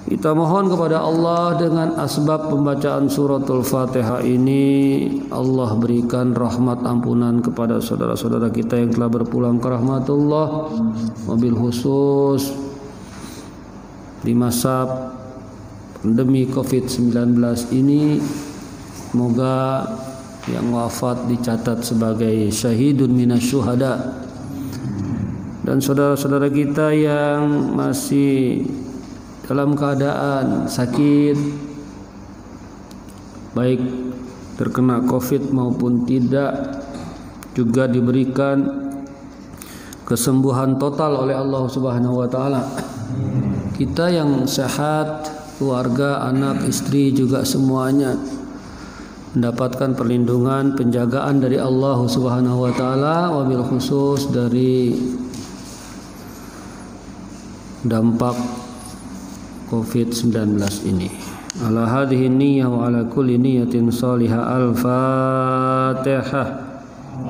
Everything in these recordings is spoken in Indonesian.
Kita mohon kepada Allah dengan asbab pembacaan suratul Fatihah ini, Allah berikan rahmat ampunan kepada saudara-saudara kita yang telah berpulang ke rahmatullah, wabil khusus di masa pandemi COVID-19 ini. Semoga yang wafat dicatat sebagai syahidun minasyuhada, dan saudara-saudara kita yang masih dalam keadaan sakit, baik terkena COVID maupun tidak, juga diberikan kesembuhan total oleh Allah Subhanahu wa taala. Kita yang sehat, keluarga, anak, istri juga semuanya mendapatkan perlindungan, penjagaan dari Allah Subhanahu wa taala, wabil khusus dari dampak COVID-19 ini. Ala hadhihi niyyah wa ala kulli niyyatin salihah. Al-Fatihah.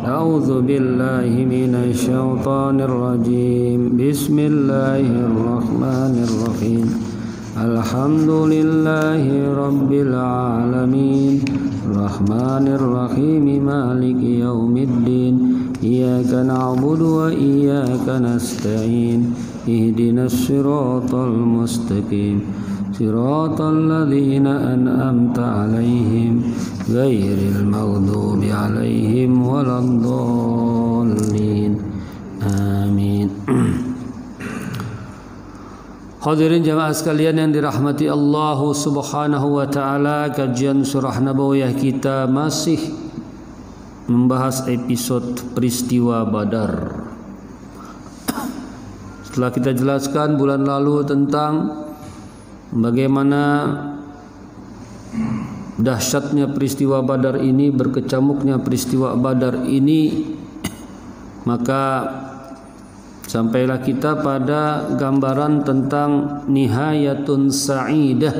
A'udzu billahi minasy syaithanir rajim. Bismillahirrahmanirrahim. Alhamdulillahi rabbil alamin. Rahmanir rahim. Maliki yaumiddin. Iyyaka na'budu wa iyyaka nasta'in. Ihdinas siratal mustaqim. Siratal ladzina an'amta 'alaihim ghairil maghdubi 'alaihim waladdallin. Amin. Hadirin jamaah sekalian yang dirahmati Allah Subhanahu wa taala, kajian surah Nabawiyah kita masih membahas episode peristiwa Badar. Setelah kita jelaskan bulan lalu tentang bagaimana dahsyatnya peristiwa Badar ini, berkecamuknya peristiwa Badar ini, maka sampailah kita pada gambaran tentang nihayatun sa'idah.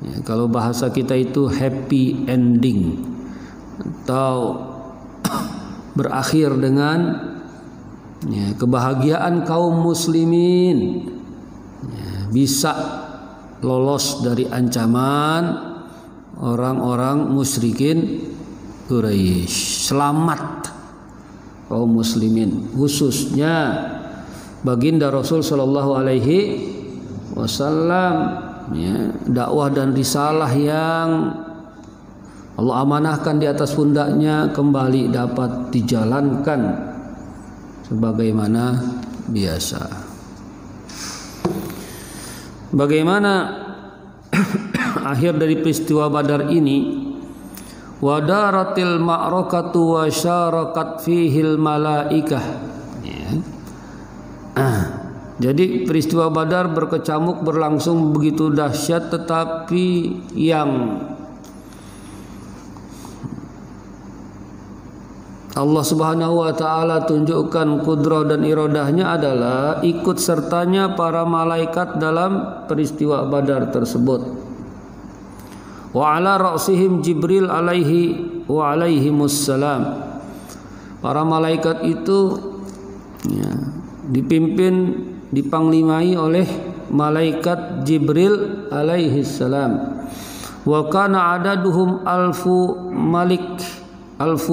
Ya, kalau bahasa kita itu happy ending, atau berakhir dengan kebahagiaan kaum muslimin, bisa lolos dari ancaman orang-orang musyrikin Quraisy. Selamat kaum muslimin, khususnya baginda Rasul sallallahu alaihi wasallam, dakwah dan risalah yang Allah amanahkan di atas pundaknya kembali dapat dijalankan sebagaimana biasa. Bagaimana akhir dari peristiwa Badar ini? Wadaratil ma'rakatu wa syarakat fihil malaikah. Jadi peristiwa Badar berkecamuk, berlangsung begitu dahsyat, tetapi yang Allah Subhanahu wa taala tunjukkan kudrah dan iradahnya adalah ikut sertanya para malaikat dalam peristiwa Badar tersebut. Wa ala ra'sihim Jibril alaihi wa alaihimussalam. Para malaikat itu dipimpin, dipanglimai oleh malaikat Jibril alaihi salam. Wa kana adaduhum alfu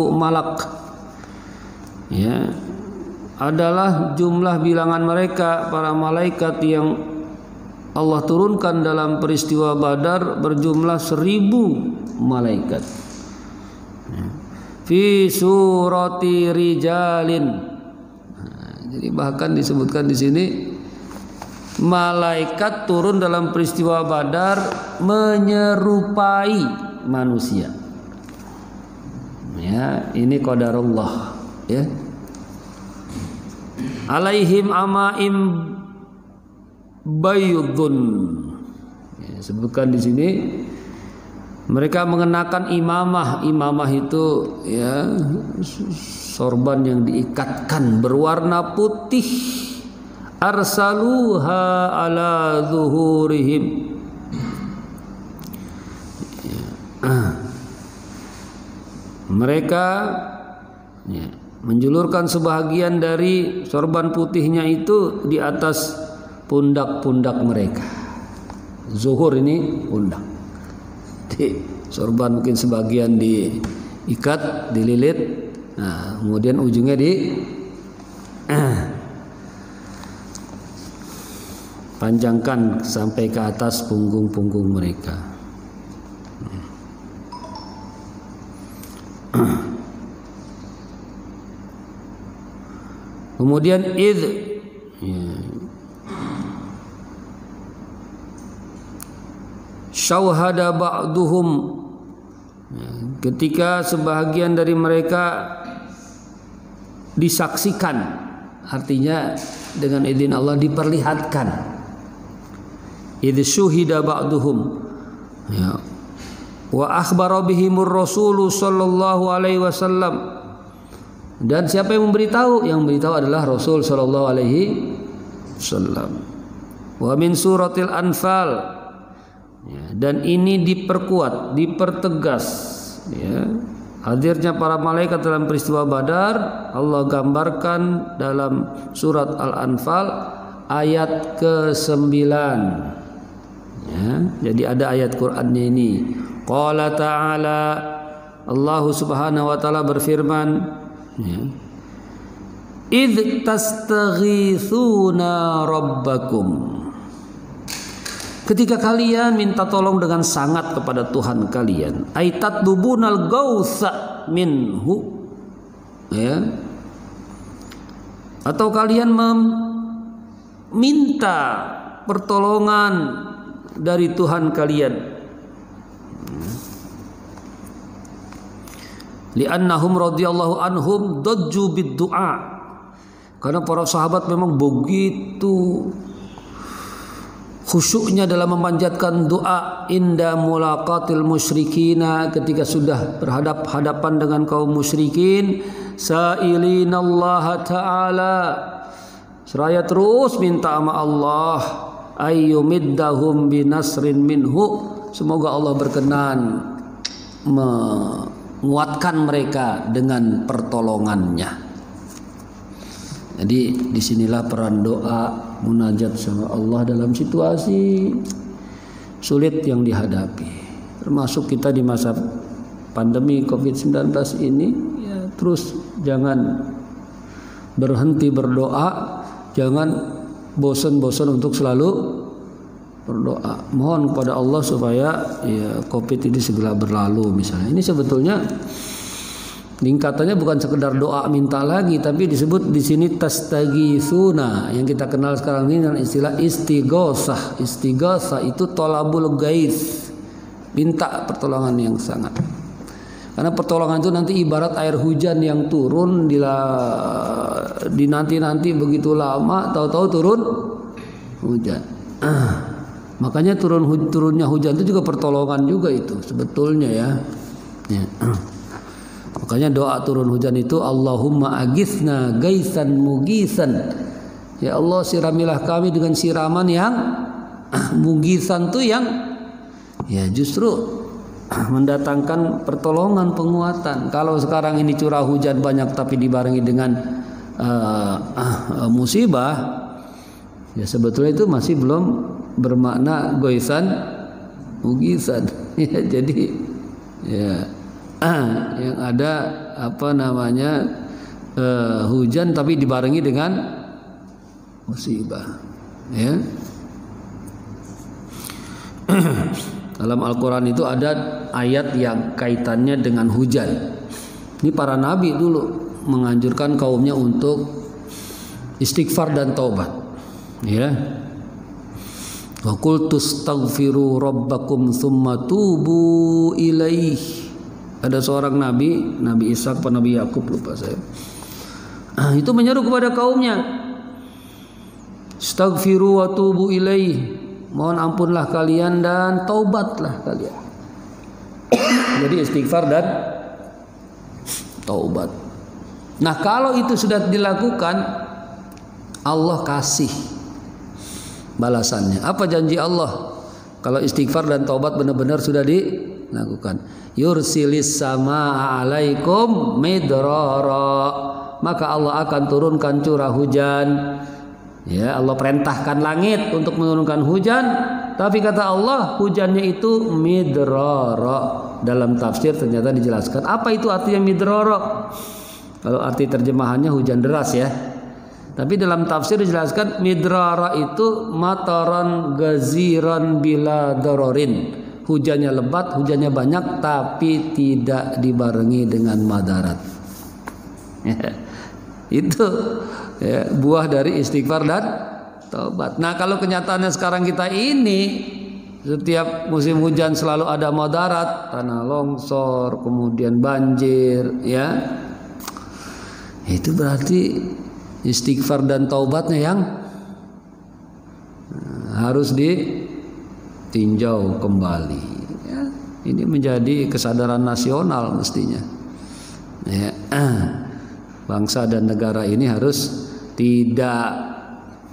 malak. Adalah jumlah bilangan mereka para malaikat yang Allah turunkan dalam peristiwa Badar berjumlah 1000 malaikat. Fi surati rijalin. Jadi bahkan disebutkan di sini malaikat turun dalam peristiwa Badar menyerupai manusia. Ini qadarullah. Alaihim amaim baydun. Sebutkan di sini mereka mengenakan imamah. Imamah itu sorban yang diikatkan berwarna putih. Arsaluha ala zuhurihim. Mereka menjulurkan sebahagian dari sorban putihnya itu di atas pundak-pundak mereka. zuhur ini undang. Di sorban mungkin sebagian diikat, dililit, nah kemudian ujungnya panjangkan sampai ke atas punggung-punggung mereka. Kemudian syauhada ba'duhum, ketika sebahagian dari mereka disaksikan, artinya dengan izin Allah diperlihatkan. Idz syuhida ba'duhum, ya, wa akhbara bihimur rasul sallallahu alaihi wasallam, dan siapa yang memberitahu? Yang memberitahu adalah Rasul sallallahu alaihi wasallam. Wa min suratil Anfal, ya, dan ini diperkuat, dipertegas, ya, hadirnya para malaikat dalam peristiwa Badar. Allah gambarkan dalam surat Al-Anfal ayat ke-9. Ya, jadi ada ayat Qur'annya ini. Qala ta'ala, Allah Subhanahu wa taala berfirman, ya, idz tastaghitsuna rabbakum, ketika kalian minta tolong dengan sangat kepada Tuhan kalian, aitat dubunal gautsa minhu, ya, atau kalian meminta pertolongan dari Tuhan kalian. Li'annahum radhiyallahu anhum dajju bid-du'a, karena para sahabat memang begitu khusyuknya dalam memanjatkan doa inda mulaqatil musyrikina, ketika sudah berhadap-hadapan dengan kaum musyrikin. Sa'ilinallaha ta'ala, seraya terus minta sama Allah, ayyumiddahum binasrin minhu, semoga Allah berkenan menguatkan mereka dengan pertolongannya. Jadi disinilah peran doa, munajat sama Allah dalam situasi sulit yang dihadapi. Termasuk kita di masa pandemi COVID-19 ini, ya, terus jangan berhenti berdoa, jangan bosan-bosan untuk selalu berdoa. Mohon kepada Allah supaya ya COVID ini segera berlalu misalnya. Ini sebetulnya tingkatannya bukan sekedar doa minta lagi, tapi disebut di sini tastaghitsuna, yang kita kenal sekarang ini dengan istilah istighosah. Istighosah itu tolabul ghaits, minta pertolongan yang sangat. Karena pertolongan itu nanti ibarat air hujan yang turun di nanti begitu lama, tahu-tahu turun hujan. Makanya turunnya hujan itu juga pertolongan juga itu sebetulnya, ya. Makanya doa turun hujan itu Allahumma aghithna gaisan mugisan, ya Allah siramilah kami dengan siraman yang mugisan tuh yang ya justru mendatangkan pertolongan, penguatan. Kalau sekarang ini curah hujan banyak tapi dibarengi dengan musibah, ya sebetulnya itu masih belum bermakna goisan mugisan. Ya, jadi ya yang ada hujan tapi dibarengi dengan musibah, ya. Dalam Al-Quran itu ada ayat yang kaitannya dengan hujan. Ini para nabi dulu menganjurkan kaumnya untuk istighfar dan taubat, ya. Wa qul tastaghfiru rabbakum tsumma tubu ilaih. Ada seorang nabi, Nabi Ishaq atau Nabi Yakub, lupa saya. Itu menyeru kepada kaumnya, astaghfiru wa tubu ilaih, mohon ampunlah kalian dan taubatlah kalian. Jadi istighfar dan taubat. Nah, kalau itu sudah dilakukan, Allah kasih balasannya. Apa janji Allah? Kalau istighfar dan taubat benar-benar sudah dilakukan, yursilis sama alaikum midrara, maka Allah akan turunkan curah hujan. Ya, Allah perintahkan langit untuk menurunkan hujan tapi kata Allah hujannya itu midrara. Dalam tafsir ternyata dijelaskan apa itu artinya midrara. Kalau arti terjemahannya hujan deras ya. Tapi dalam tafsir dijelaskan midrara itu mataran gaziran bila dororin. Hujannya lebat, hujannya banyak, tapi tidak dibarengi dengan madarat. Itu ya, buah dari istighfar dan taubat. Nah kalau kenyataannya sekarang kita ini, setiap musim hujan selalu ada madarat, tanah longsor, kemudian banjir, ya. Itu berarti istighfar dan taubatnya yang harus ditinjau kembali. Ya, ini menjadi kesadaran nasional mestinya. Ya, bangsa dan negara ini harus tidak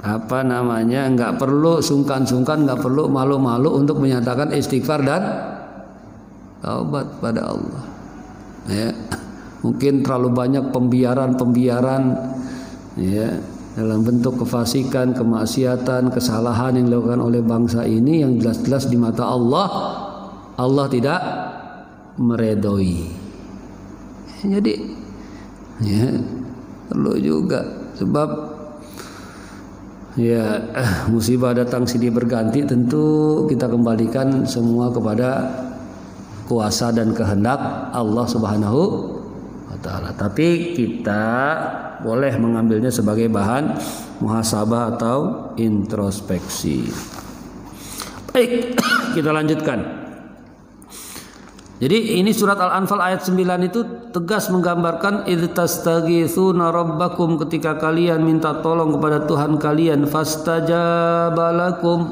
nggak perlu sungkan-sungkan, nggak perlu malu-malu untuk menyatakan istighfar dan taubat pada Allah. Ya, mungkin terlalu banyak pembiaran ya, dalam bentuk kefasikan, kemaksiatan, kesalahan yang dilakukan oleh bangsa ini yang jelas-jelas di mata Allah tidak meredoi. Jadi ya perlu juga, sebab ya musibah datang silih berganti, tentu kita kembalikan semua kepada kuasa dan kehendak Allah Subhanahu wa taala. Tapi kita boleh mengambilnya sebagai bahan muhasabah atau introspeksi. Baik, kita lanjutkan. Jadi ini surat Al-Anfal ayat 9 itu tegas menggambarkan idz tastaghitsuna rabbakum, ketika kalian minta tolong kepada Tuhan kalian, fastajaba lakum,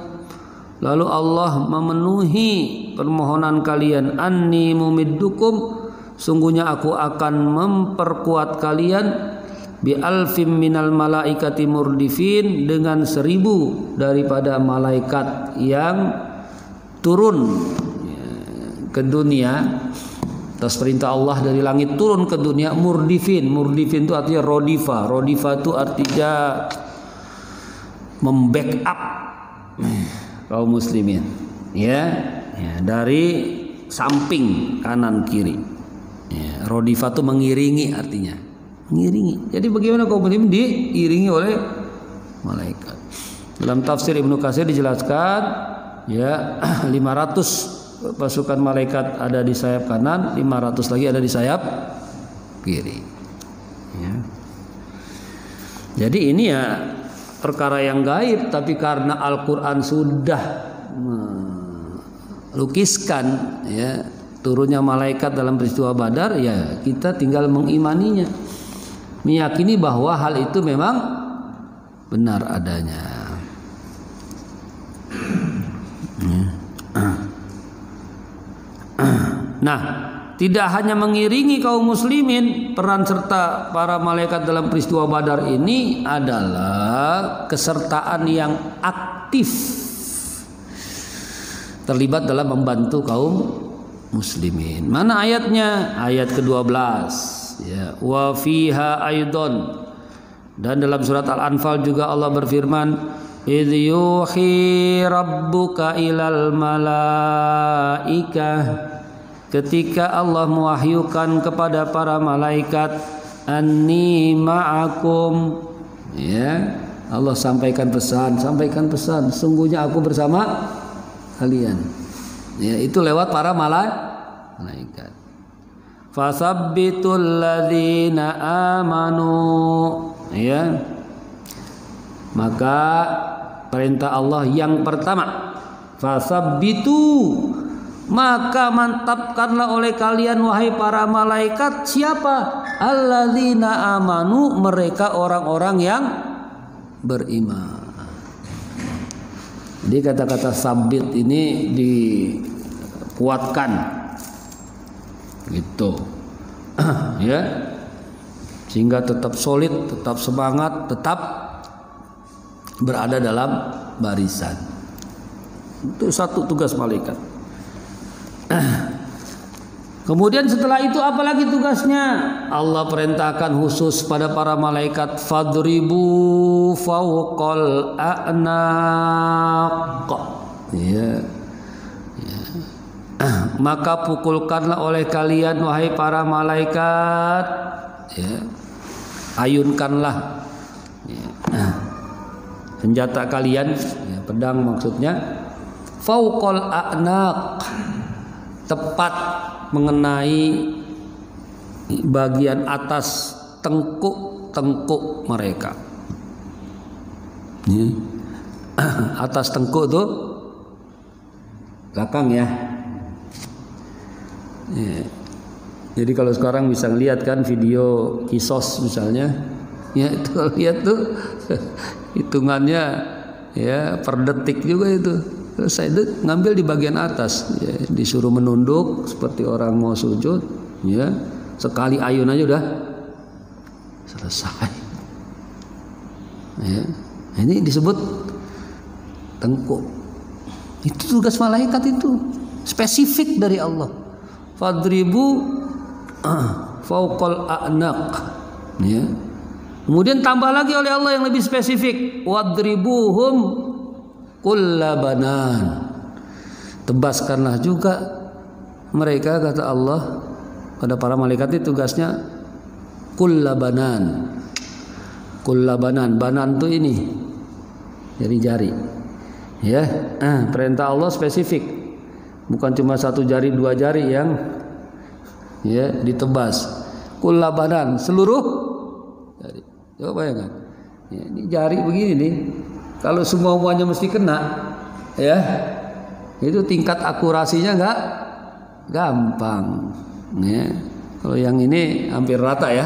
lalu Allah memenuhi permohonan kalian, anni mumiddukum, sungguhnya aku akan memperkuat kalian, bi alfim minal malaikati murdifin, dengan 1000 daripada malaikat yang turun ke dunia atas perintah Allah dari langit, turun ke dunia. Murdifin itu artinya rodifa itu artinya membackup kaum muslimin ya, dari samping kanan kiri ya. Rodifa itu mengiringi, artinya mengiringi. Jadi bagaimana kaum muslimin diiringi oleh malaikat. Dalam tafsir Ibnu Katsir dijelaskan ya 500 pasukan malaikat ada di sayap kanan, 500 lagi ada di sayap kiri ya. Jadi ini ya perkara yang gaib, tapi karena Al-Quran sudah melukiskan ya turunnya malaikat dalam peristiwa Badar, ya kita tinggal mengimaninya, meyakini bahwa hal itu memang benar adanya. Nah, tidak hanya mengiringi kaum muslimin, peran serta para malaikat dalam peristiwa Badar ini adalah kesertaan yang aktif, terlibat dalam membantu kaum muslimin. Mana ayatnya? Ayat ke-12 ya, wa fiha aidon. Dan dalam surat Al-Anfal juga Allah berfirman, idz yuhi rabbuka ilal malaikah, ketika Allah mewahyukan kepada para malaikat, anni ma'akum ya, Allah sampaikan pesan, sungguhnya aku bersama kalian ya, itu lewat para malaikat. Fasabbitul ladzina amanu ya, maka perintah Allah yang pertama, fasabbitu, maka mantapkanlah oleh kalian wahai para malaikat. Siapa? Alladzina amanu, mereka orang-orang yang beriman. Jadi kata-kata sabit ini dikuatkan gitu ya, sehingga tetap solid, tetap semangat, tetap berada dalam barisan. Itu satu tugas malaikat. Kemudian setelah itu apalagi tugasnya? Allah perintahkan khusus pada para malaikat, fadribu fawqal a'naq, Ya. Maka pukulkanlah oleh kalian wahai para malaikat, ya, ayunkanlah, ya, senjata kalian, ya, pedang maksudnya, fauqal a'naq, tepat mengenai bagian atas tengkuk-tengkuk mereka, ya. Atas tengkuk tuh belakang ya. Ya. Jadi kalau sekarang bisa ngeliat kan video kisos misalnya, ya itu lihat tuh hitungannya ya per detik juga itu. Saya itu ngambil di bagian atas, ya, disuruh menunduk seperti orang mau sujud, ya sekali ayun aja udah selesai. Ya. Ini disebut tengkuk. Itu tugas malaikat itu spesifik dari Allah. Fadribu fauqal a'naq, ya. Kemudian tambah lagi oleh Allah yang lebih spesifik, wadribuhum kullabanan, tebaskanlah juga mereka, kata Allah pada para malaikat itu tugasnya kullabanan. Kullabanan, banan tuh ini jari-jari, ya. Perintah Allah spesifik. Bukan cuma satu jari, dua jari yang ya ditebas. Kullabanan, seluruh jari. Coba bayangkan. Ya, ini jari begini nih. Kalau semuanya mesti kena, ya. Itu tingkat akurasinya enggak gampang. Ya. Kalau yang ini hampir rata ya.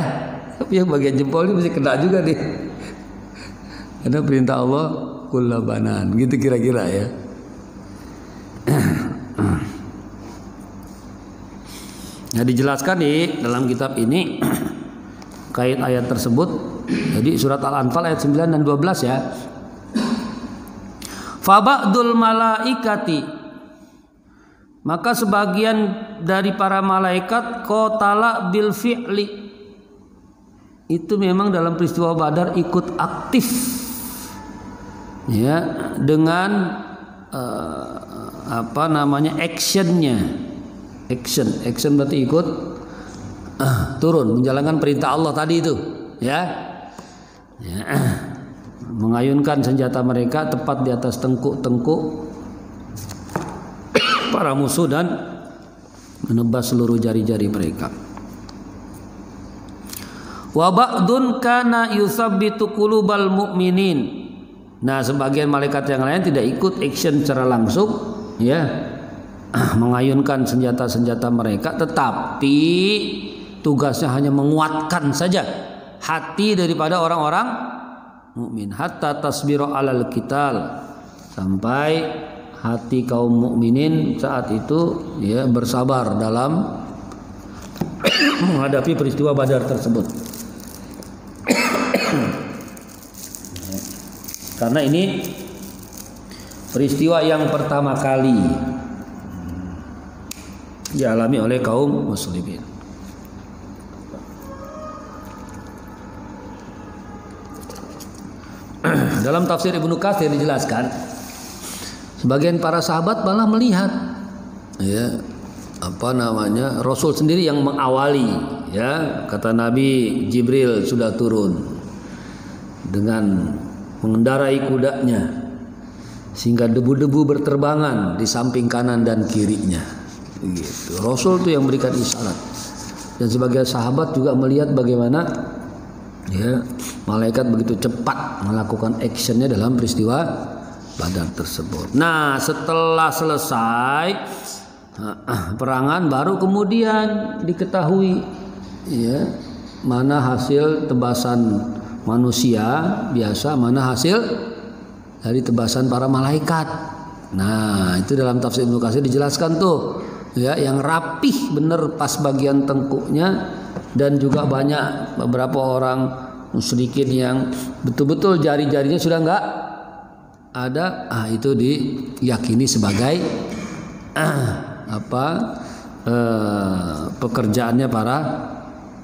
Tapi yang bagian jempol ini mesti kena juga nih. Ada perintah Allah kullabanan, gitu kira-kira ya. Nah, dijelaskan di dalam kitab ini kait ayat tersebut. Jadi surat Al-Anfal ayat 9 dan 12 ya. Fa ba'dul malaikati, maka sebagian dari para malaikat qatala bil fi'li, itu memang dalam peristiwa Badar ikut aktif, ya, dengan actionnya. Action berarti ikut turun menjalankan perintah Allah tadi itu, ya. Mengayunkan senjata mereka tepat di atas tengkuk-tengkuk para musuh dan menebas seluruh jari-jari mereka. Wa ba'dun kana yusabbitu qulubal mu'minin. Nah, sebagian malaikat yang lain tidak ikut action secara langsung, ya, mengayunkan senjata-senjata mereka, tetapi tugasnya hanya menguatkan saja hati daripada orang-orang mukmin, hatta tasbiru alal qital, sampai hati kaum mukminin saat itu, ya, bersabar dalam menghadapi peristiwa Badar tersebut. Karena ini peristiwa yang pertama kali dialami oleh kaum muslimin. Dalam tafsir Ibnu Katsir dijelaskan, sebagian para sahabat malah melihat, ya, Rasul sendiri yang mengawali, ya, kata Nabi Jibril sudah turun dengan mengendarai kudanya sehingga debu-debu berterbangan di samping kanan dan kirinya. Gitu. Rasul itu yang memberikan isyarat, dan sebagai sahabat juga melihat bagaimana, ya, malaikat begitu cepat melakukan actionnya dalam peristiwa Badar tersebut. Nah, setelah selesai perangan baru kemudian diketahui, ya, mana hasil tebasan manusia biasa, mana hasil dari tebasan para malaikat. Nah, itu dalam tafsir Ibnu Katsir dijelaskan tuh, ya, yang rapih bener pas bagian tengkuknya, dan juga banyak beberapa orang musyrikin yang betul-betul jari-jarinya sudah enggak ada, itu diyakini sebagai pekerjaannya para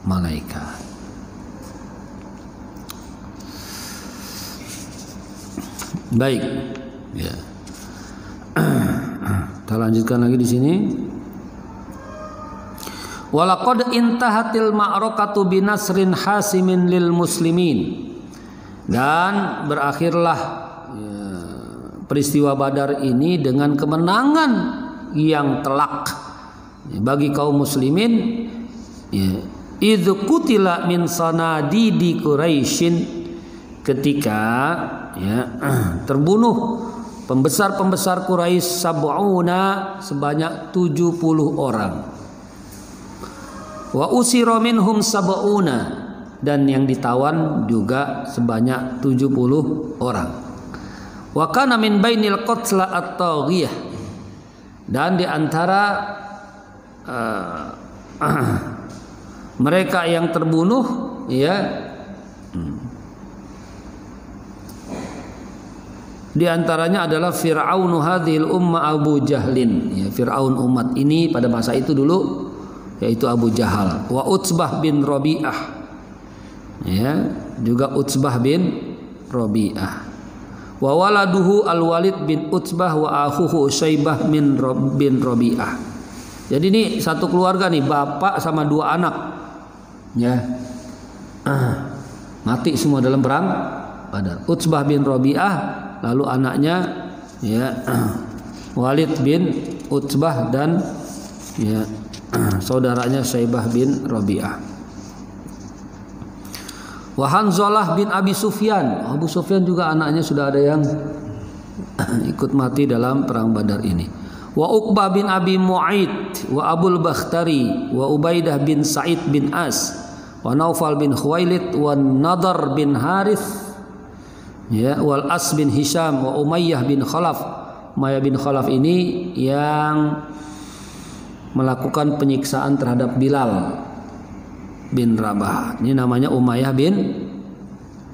malaikat. Baik, ya. lanjutkan lagi di sini. Walaqad intahatil ma'rakatu binasrin hasimin lil muslimin. Dan berakhirlah peristiwa Badar ini dengan kemenangan yang telak bagi kaum muslimin. Idz qutila min sanadidi Quraisyin, ketika terbunuh pembesar-pembesar Quraisy sab'una, sebanyak 70 orang. Wa usira minhum sab'una, dan yang ditawan juga sebanyak 70 orang. Wa kana min bainil qatla at-taghiyah, dan di antara mereka yang terbunuh di antaranya adalah Fir'aunu hadhil umma Abu Jahlin, Fir'aun umat ini pada masa itu dulu, yaitu Abu Jahal. Wa Utsbah bin Rabi'ah, juga Utsbah bin Rabi'ah. Wa waladuhu Al-Walid bin Utsbah wa akhuhu Syaibah bin Rabi'ah. Jadi ini satu keluarga nih, bapak sama 2 anak. Mati semua dalam perang Badar. Utsbah bin Rabi'ah, lalu anaknya Walid bin Utsbah, dan saudaranya Syaibah bin Rabi'ah. Wa Hanzalah bin Abi Sufyan, Abu Sufyan juga anaknya sudah ada yang ikut mati dalam perang Badar ini. Wa Uqbah bin Abi Mu'aid, wa Abul Bakhtari, wa Ubaidah bin Sa'id bin As, wa Naufal bin Khuwailid, wa Nadar bin Harith, wal As bin Hisham, wa Umayyah bin Khalaf. Umayyah bin Khalaf ini yang melakukan penyiksaan terhadap Bilal bin Rabah. Ini namanya Umayyah bin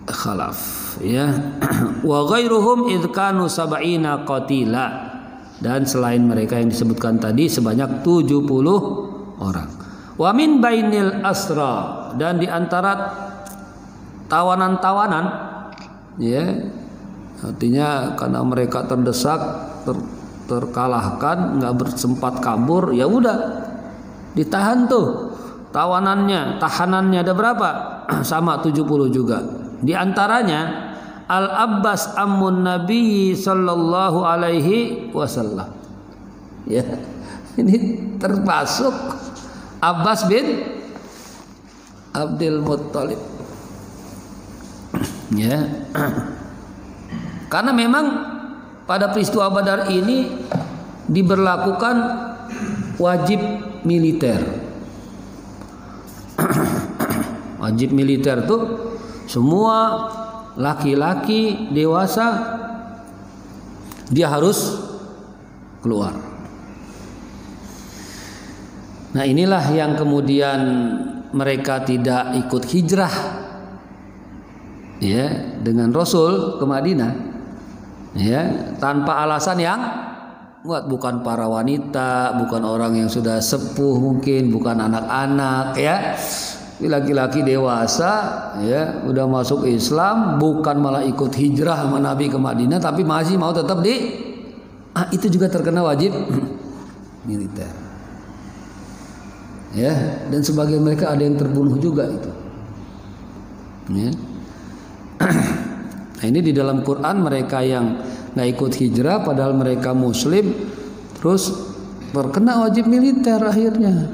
Khalaf, Wa ghairuhum idh kanu sab'ina qatila, dan selain mereka yang disebutkan tadi sebanyak 70 orang. Wa min bainil asra, dan di antara tawanan-tawanan, artinya karena mereka terdesak, terkalahkan, nggak bersempat kabur, ya udah ditahan tuh tawanannya, tahanannya ada berapa? Sama 70 juga. Di antaranya Al-Abbas ammun Nabi sallallahu alaihi wasallam. Ini termasuk Abbas bin Abdul Muttalib. Karena memang pada peristiwa Badar ini diberlakukan wajib militer. Wajib militer tuh semua laki-laki dewasa dia harus keluar. Nah, inilah yang kemudian mereka tidak ikut hijrah dengan Rasul ke Madinah tanpa alasan yang kuat, bukan para wanita, bukan orang yang sudah sepuh, mungkin bukan anak-anak, laki-laki dewasa udah masuk Islam, bukan malah ikut hijrah sama Nabi ke Madinah, tapi masih mau tetap itu juga terkena wajib militer. Dan sebagian mereka ada yang terbunuh juga itu. Nah, ini di dalam Quran mereka yang nggak ikut hijrah padahal mereka muslim terus terkena wajib militer akhirnya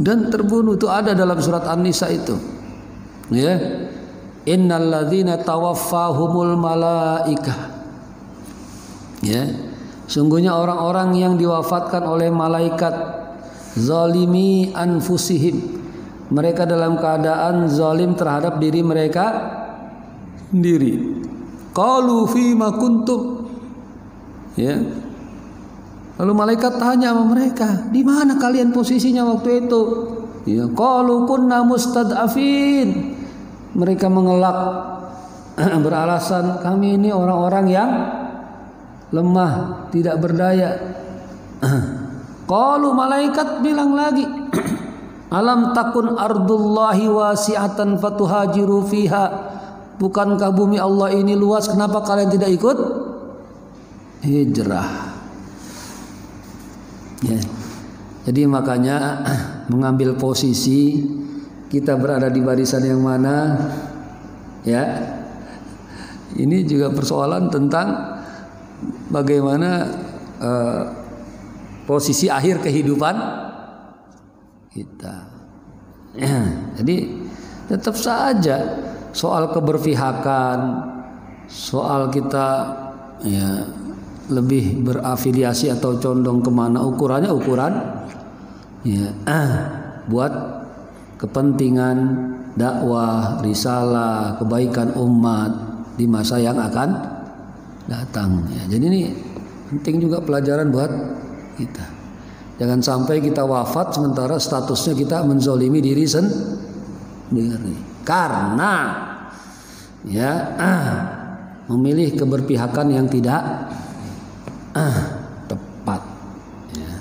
dan terbunuh. Itu ada dalam surat An-Nisa itu. Innalladzina tawaffahumul malaikah. Sungguhnya orang-orang yang diwafatkan oleh malaikat zalimi anfusihim, mereka dalam keadaan zalim terhadap diri mereka sendiri. Qalu fima kuntum. Lalu malaikat tanya sama mereka, di mana kalian posisinya waktu itu? Qalu kunna mustad'afin. Mereka mengelak beralasan kami ini orang-orang yang lemah, tidak berdaya. Qalu, malaikat bilang lagi, alam takun ardullahi wasi'atan fatuhajiru fiha. Bukankah bumi Allah ini luas, kenapa kalian tidak ikut hijrah? Ya. Jadi makanya mengambil posisi kita berada di barisan yang mana, ya. Ini juga persoalan tentang bagaimana posisi akhir kehidupan kita. Ya. Jadi tetap saja soal keberpihakan, soal kita ya lebih berafiliasi atau condong kemana, ukurannya ukuran ya buat kepentingan dakwah, risalah, kebaikan umat di masa yang akan datang ya. Jadi ini penting juga pelajaran buat kita. Jangan sampai kita wafat sementara statusnya kita menzolimi diri sendiri karena ya memilih keberpihakan yang tidak tepat ya.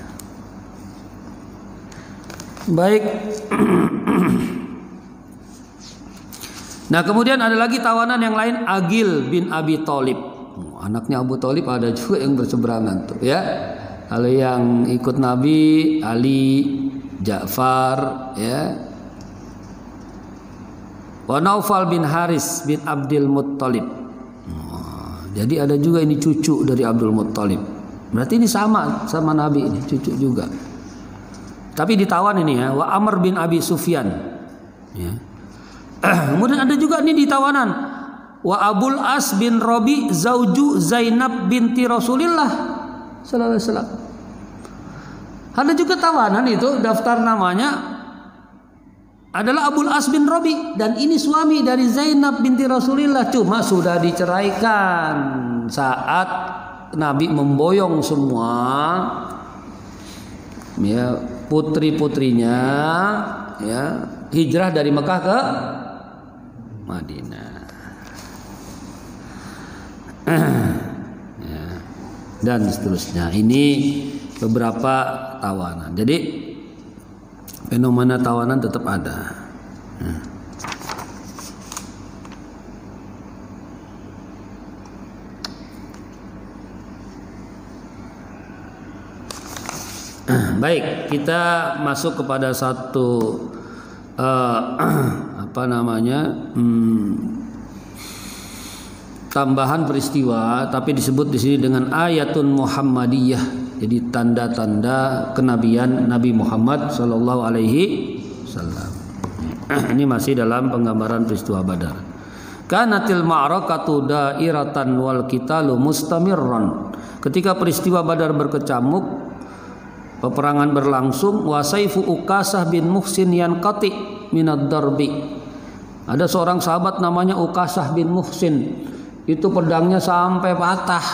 Baik. Nah kemudian ada lagi tawanan yang lain, Agil bin Abi Thalib. Anaknya Abu Thalib ada juga yang berseberangan tuh ya. Kalau yang ikut Nabi Ali, Ja'far ya. Wa Naufal bin Haris bin Abdul Muttalib. Jadi ada juga ini cucu dari Abdul Muttalib. Berarti ini sama Nabi ini, cucu juga. Tapi ditawan ini ya, wa Amr bin Abi Sufyan. Ya. Kemudian ada juga ini ditawanan, wa Abul As bin Rabi zauju Zainab binti Rasulillah sallallahu alaihi wasallam. Ada juga tawanan itu daftar namanya adalah Abul As bin Rabi dan ini suami dari Zainab binti Rasulillah, cuma sudah diceraikan saat Nabi memboyong semua ya putri-putrinya ya hijrah dari Mekah ke Madinah ya, dan seterusnya. Ini beberapa tawanan. Jadi fenomena tawanan tetap ada. Baik, kita masuk kepada satu tambahan peristiwa, tapi disebut di sini dengan ayatun Muhammadiyah. Jadi tanda-tanda kenabian Nabi Muhammad Sallallahu Alaihi Wasallam. Ini masih dalam penggambaran peristiwa Badar. Kanatil ma'rakatu dairatan wal qitalu mustamirran. Ketika peristiwa Badar berkecamuk, peperangan berlangsung. Wa saifu Ukasah bin Muhsin yanqati minad darbi. Ada seorang sahabat namanya Ukasah bin Muhsin. Itu pedangnya sampai patah.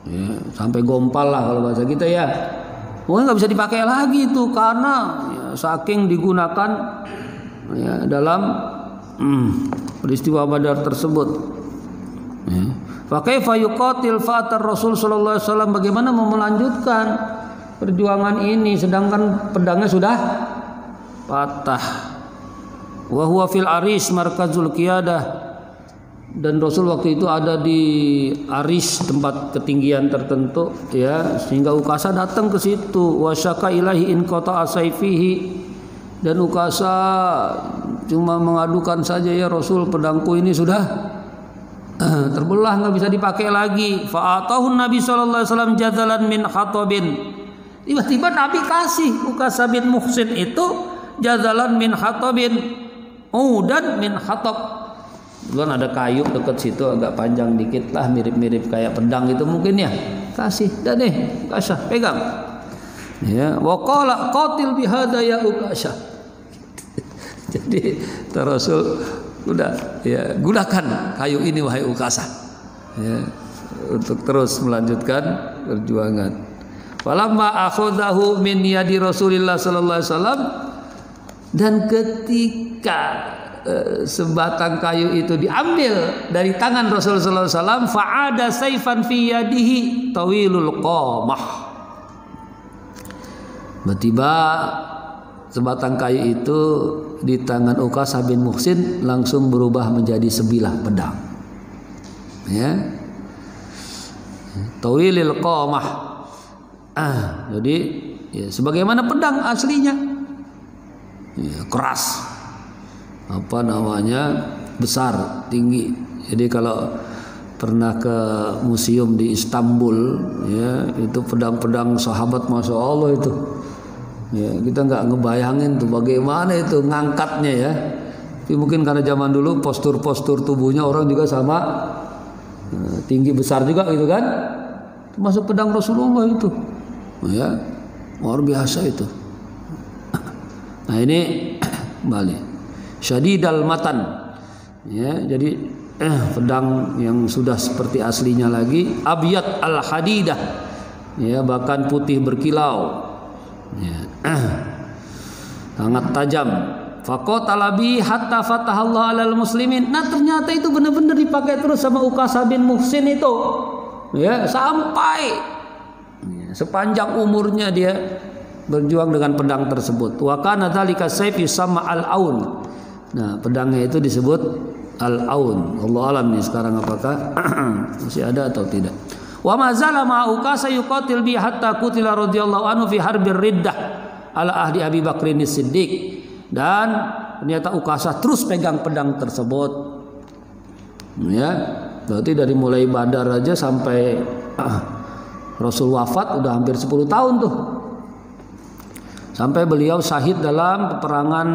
Ya, sampai gompal lah kalau bahasa kita ya. Pokoknya nggak bisa dipakai lagi itu karena ya, saking digunakan ya, dalam peristiwa Badar tersebut. Fakaifa yuqatil fa'atar Rasul sallallahu alaihi wasallam, bagaimana mau melanjutkan perjuangan ini sedangkan pedangnya sudah patah. Wa huwa fil Aris markazul qiyadah, dan Rasul waktu itu ada di Aris, tempat ketinggian tertentu ya, sehingga Ukasa datang ke situ. Wasyaka ilahi in qata'a sayfihi, dan Ukasa cuma mengadukan saja, ya Rasul pedangku ini sudah terbelah, nggak bisa dipakai lagi. Fa'atahun Nabi sallallahu alaihi wasallam jadalan min khatabin. Tiba-tiba Nabi kasih Ukasa bin Muhsin itu jadalan min khatabin, udan min khatab. Belum ada kayu dekat situ agak panjang dikit lah, mirip-mirip kayak pedang itu mungkin ya. Kasih, dah deh, Ukasha pegang. Ya, wa qala qatil bihada ya Ukasha. Jadi Rasul udah ya, gunakan kayu ini wahai Ukasha. Ya, untuk terus melanjutkan perjuangan. Falamma akhadahu min yadi Rasulillah sallallahu alaihi wasallam, dan ketika sebatang kayu itu diambil dari tangan Rasulullah SAW, fa'ada saifan fi yadihi tawilul qamah. Tiba-tiba sebatang kayu itu di tangan Ukasah bin Muhsin langsung berubah menjadi sebilah pedang. Ya, tawilul qamah. Jadi ya, sebagaimana pedang aslinya, ya, keras, besar, tinggi. Jadi kalau pernah ke museum di Istanbul, ya itu pedang-pedang sahabat, masya Allah itu. Ya, kita nggak ngebayangin tuh bagaimana itu ngangkatnya ya. Tapi mungkin karena zaman dulu postur-postur tubuhnya orang juga sama, tinggi besar juga gitu kan. Termasuk pedang Rasulullah itu, ya luar biasa itu. Nah ini kembali syadidal matan, ya jadi pedang yang sudah seperti aslinya lagi. Abyad al hadidah, ya bahkan putih berkilau, ya, sangat tajam. Faqatala bi hatta fatahallahu alal muslimin. Nah ternyata itu benar-benar dipakai terus sama Uqasah bin Muhsin itu, ya sampai ya, sepanjang umurnya dia berjuang dengan pedang tersebut. Wa kana dzalika sayfi sama al-aun. Nah pedangnya itu disebut al-aun. Allah alam nih sekarang apakah masih ada atau tidak. Wa mazala ma Uqasah yuqatil bi hatta qutila radhiyallahu anhu fi harbir riddah ala ahdi Abi Bakrin Siddiq. Dan ternyata Uqasah terus pegang pedang tersebut, ya berarti dari mulai Badar aja sampai Rasul wafat udah hampir 10 tahun tuh, sampai beliau syahid dalam peperangan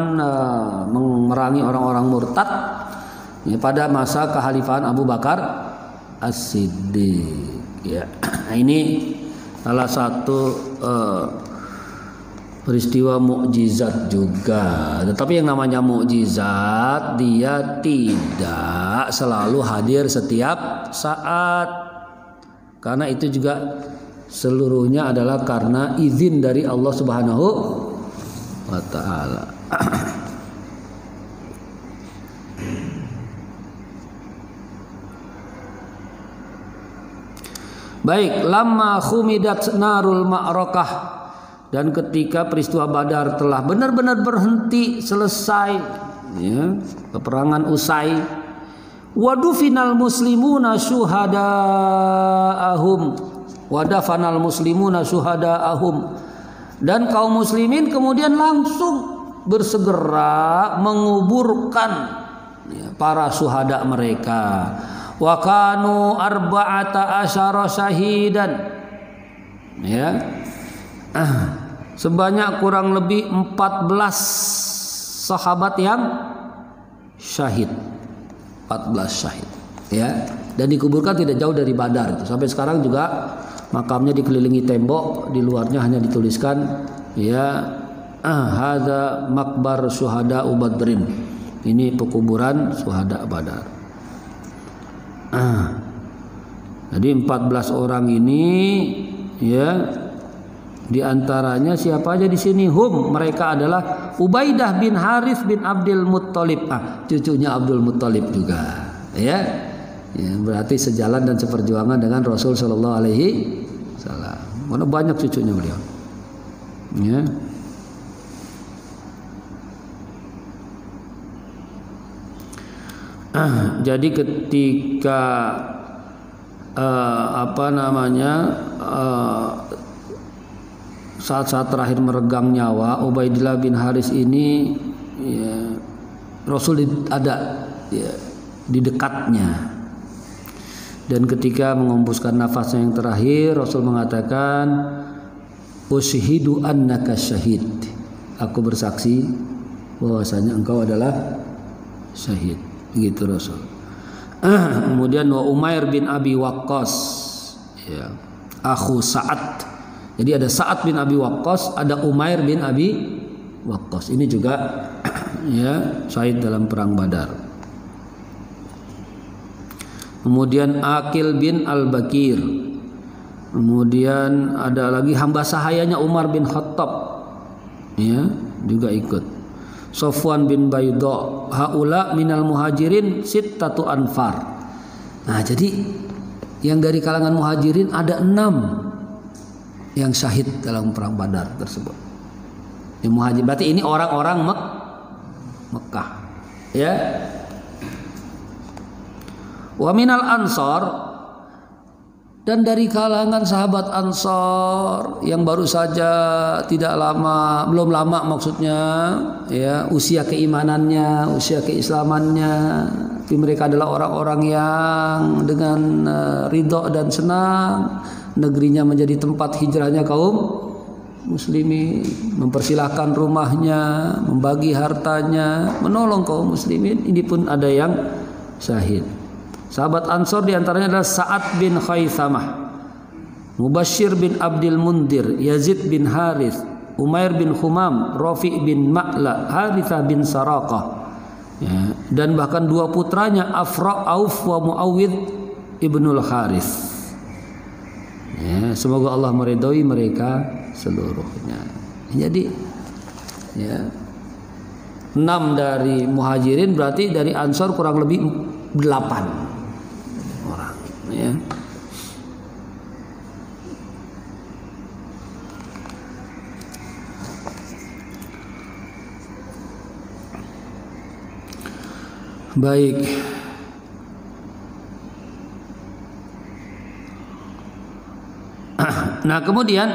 memerangi orang-orang murtad, ya, pada masa kekhalifahan Abu Bakar As-Siddiq, ya. Nah, ini salah satu peristiwa mukjizat juga. Tetapi yang namanya mukjizat dia tidak selalu hadir setiap saat, karena itu juga seluruhnya adalah karena izin dari Allah Subhanahu wa ta'ala. Baik, lamma khumidat narul ma'rakah, dan ketika peristiwa Badar telah benar-benar berhenti, selesai, ya, peperangan usai, wadufinal muslimuna syuhada'ahum, wadafanal muslimuna syuhada'ahum, dan kaum muslimin kemudian langsung bersegera menguburkan, ya, para syuhada mereka. Wa kanu arba'ata asyara syahidan, ya, sebanyak kurang lebih 14 sahabat yang syahid, 14 syahid, ya, dan dikuburkan tidak jauh dari Badar itu. Sampai sekarang juga makamnya dikelilingi tembok, di luarnya hanya dituliskan, ya, hadza makbar syuhada Badrin, ini pekuburan syuhada Badar. Jadi 14 orang ini, ya, di antaranya siapa aja di sini? Mereka adalah Ubaidah bin Harith bin Abdul Muttalib, cucunya Abdul Muttalib juga, ya. Ya, berarti sejalan dan seperjuangan dengan Rasul Shallallahu Alaihi Wasallam. Mana banyak cucunya beliau, ya. Jadi ketika saat-saat terakhir meregang nyawa Ubaidillah bin Haris ini, ya, Rasul ada, ya, di dekatnya, dan ketika menghembuskan nafasnya yang terakhir, Rasul mengatakan, ushidu annaka syahid, aku bersaksi bahwasanya engkau adalah syahid, begitu Rasul. Kemudian wa Umair bin Abi Waqqas, ya, akhu Sa'ad. Jadi ada Sa'ad bin Abi Waqqas, ada Umair bin Abi Waqqas. Ini juga, ya, syahid dalam perang Badar. Kemudian Aqil bin Al-Bakir. Kemudian ada lagi hamba sahayanya Umar bin Khattab, ya, juga ikut. Sofwan bin Bayda. Haula minal muhajirin sittatu anfar. Nah, jadi yang dari kalangan muhajirin ada 6 yang syahid dalam perang Badar tersebut. Yang muhajir berarti ini orang-orang Mekah, ya. Wa minal ansor, Dan dari kalangan sahabat Ansor yang baru saja belum lama maksudnya ya, usia keimanannya, usia keislamannya, tapi mereka adalah orang-orang yang dengan ridho dan senang negerinya menjadi tempat hijrahnya kaum muslimin, mempersilahkan rumahnya, membagi hartanya, menolong kaum muslimin. Ini pun ada yang syahid. Sahabat Ansor diantaranya adalah Sa'ad bin Khaythamah, Mubashir bin Abdul Mundir, Yazid bin Harith, Umair bin Khumam, Rafi' bin Ma'la, Harithah bin Saraqah ya, dan bahkan dua putranya Afra, Auf wa Muawwid ibnul Harith ya, semoga Allah meridhoi mereka seluruhnya. Jadi ya, 6 dari Muhajirin, berarti dari Ansor kurang lebih 8 orang ya. Baik. Nah, kemudian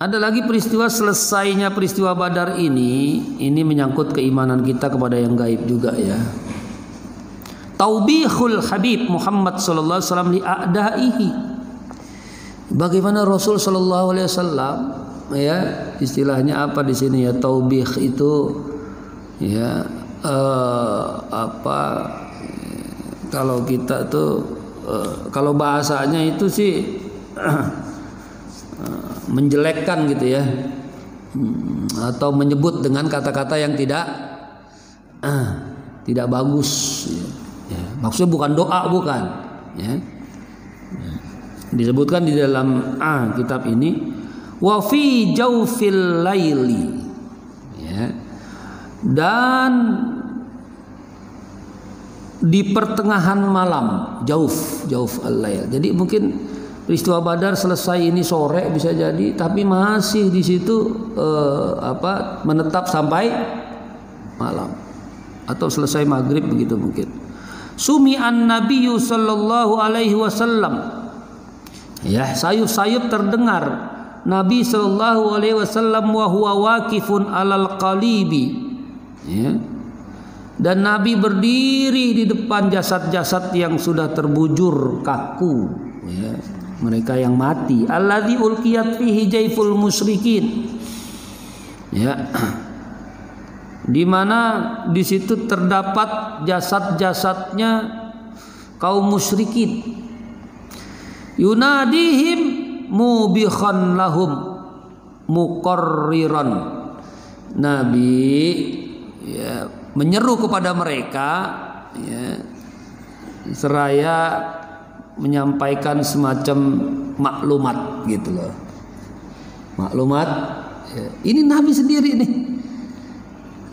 ada lagi peristiwa selesainya peristiwa Badar ini menyangkut keimanan kita kepada yang gaib juga ya. Taubihul Habib Muhammad sallallahu alaihi wasallam li a'daihi. Bagaimana Rasul sallallahu alaihi wasallam ya, istilahnya apa di sini ya, taubih itu ya kalau kita tuh kalau bahasanya itu sih menjelekkan gitu ya, atau menyebut dengan kata-kata yang tidak bagus ya. Maksudnya bukan doa, bukan ya. Disebutkan di dalam kitab ini, wa fi jawfil laili ya, dan di pertengahan malam, jauf al-lail. Jadi mungkin peristiwa Badar selesai ini sore bisa jadi, tapi masih di situ menetap sampai malam atau selesai maghrib begitu mungkin. Sumi'an Nabiyyu sallallahu alaihi wasallam. Ya, sayup-sayup terdengar Nabi sallallahu alaihi wasallam wa huwa waqifun alal qalibi. Ya. Dan Nabi berdiri di depan jasad-jasad yang sudah terbujur kaku ya, mereka yang mati, alladzi ulqiyat fihi jaiful musyrikin ya, di mana di situ terdapat jasad-jasadnya kaum musyrikin. Yunadihim mubikhan lahum muqarriran. Nabi ya, menyeru kepada mereka ya, seraya menyampaikan semacam maklumat gitu loh. Maklumat ya. Ini Nabi sendiri nih.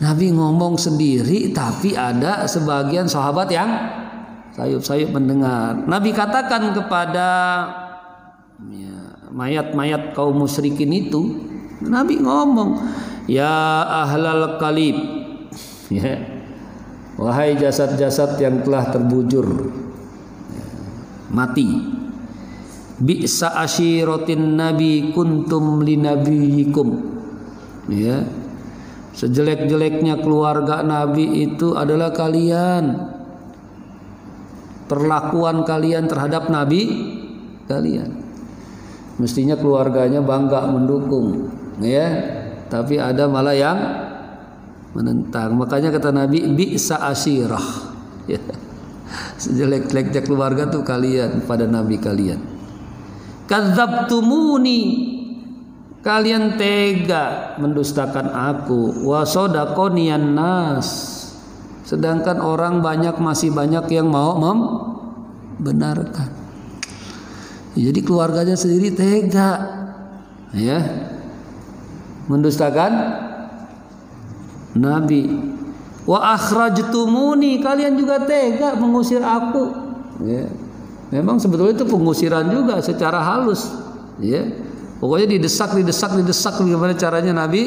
Nabi ngomong sendiri, tapi ada sebagian sahabat yang sayup-sayup mendengar. Nabi katakan kepada ya, mayat-mayat kaum musyrikin itu, Nabi ngomong, ya ahlal qalib ya, wahai jasad-jasad yang telah terbujur ya, mati, bi'sa asyiratin nabi kuntum linabiyikum ya, sejelek-jeleknya keluarga Nabi itu adalah kalian, perlakuan kalian terhadap Nabi kalian. Mestinya keluarganya bangga mendukung ya, tapi ada malah yang menentang. Makanya kata Nabi, bi'sa asyirah ya. Sejelek-jeleknya keluarga tuh kalian pada Nabi kalian. Kadzabtumuni, kalian tega mendustakan aku. Wa sadaqoniyan nas, sedangkan orang masih banyak yang mau membenarkan. Jadi keluarganya sendiri tega ya, mendustakan Nabi. Wa akhrajtumuni, kalian juga tega mengusir aku ya. Memang sebetulnya itu pengusiran juga secara halus ya. Pokoknya didesak gimana caranya Nabi